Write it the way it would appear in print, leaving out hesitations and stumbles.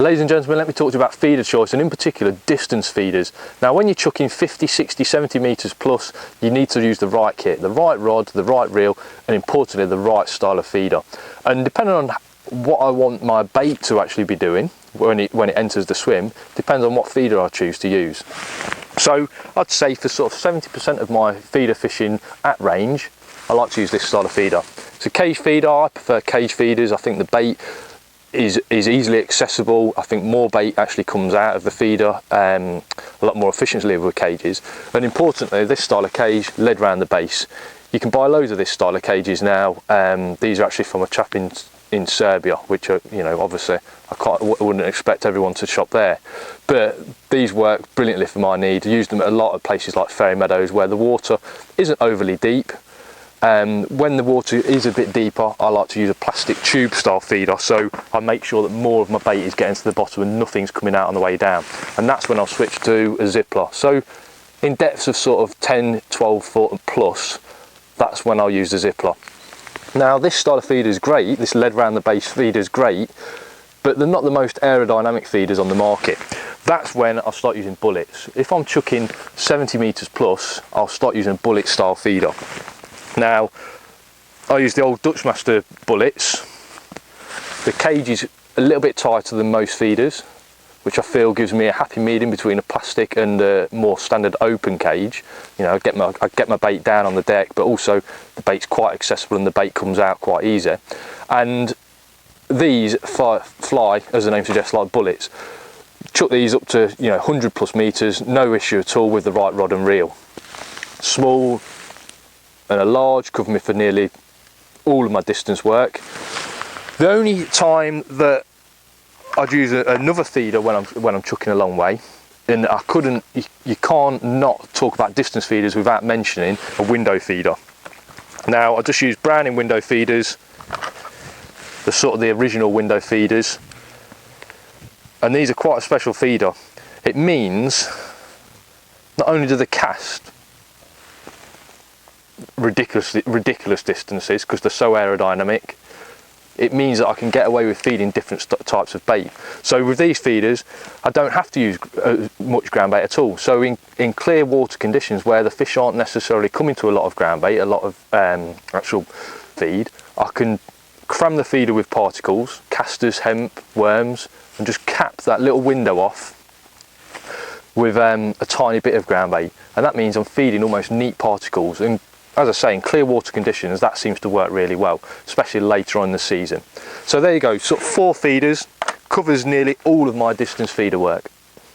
Ladies and gentlemen, let me talk to you about feeder choice, and in particular distance feeders. Now when you're chucking 50, 60, 70 metres plus, you need to use the right kit, the right rod, the right reel, and importantly the right style of feeder. And depending on what I want my bait to actually be doing when it enters the swim, depends on what feeder I choose to use. So I'd say for sort of 70% of my feeder fishing at range, I like to use this style of feeder. It's a cage feeder. I prefer cage feeders. I think the bait is easily accessible. I think more bait actually comes out of the feeder a lot more efficiently with cages. And importantly, this style of cage led round the base. You can buy loads of this style of cages now. These are actually from a chap in Serbia, which are, you know, obviously I wouldn't expect everyone to shop there, but these work brilliantly for my need. I use them at a lot of places like Ferry Meadows where the water isn't overly deep. When the water is a bit deeper, I like to use a plastic tube style feeder, so I make sure that more of my bait is getting to the bottom and nothing's coming out on the way down, and that's when I'll switch to a zippler. So in depths of sort of 10, 12 foot and plus, that's when I'll use the zippler. Now this style of feeder is great, this lead round the base feeder is great, but they're not the most aerodynamic feeders on the market. That's when I'll start using bullets. If I'm chucking 70 metres plus, I'll start using a bullet style feeder. Now, I use the old Dutchmaster bullets. The cage is a little bit tighter than most feeders, which I feel gives me a happy medium between a plastic and a more standard open cage. You know, I get my bait down on the deck, but also the bait's quite accessible and the bait comes out quite easy. And these fly, as the name suggests, like bullets. Chuck these up to 100 plus metres, no issue at all with the right rod and reel. Small and a large cover me for nearly all of my distance work. The only time that I'd use another feeder when I'm chucking a long way, and you can't not talk about distance feeders without mentioning a window feeder. Now I just use Browning window feeders, the original window feeders, and these are quite a special feeder. It means not only do they cast ridiculous distances because they're so aerodynamic, it means that I can get away with feeding different types of bait. So with these feeders, I don't have to use much ground bait at all. So in clear water conditions where the fish aren't necessarily coming to a lot of ground bait, a lot of actual feed, I can cram the feeder with particles, casters, hemp, worms, and just cap that little window off with a tiny bit of ground bait. And that means I'm feeding almost neat particles. And as I say, in clear water conditions, that seems to work really well, especially later on in the season. So there you go, sort of 4 feeders, covers nearly all of my distance feeder work.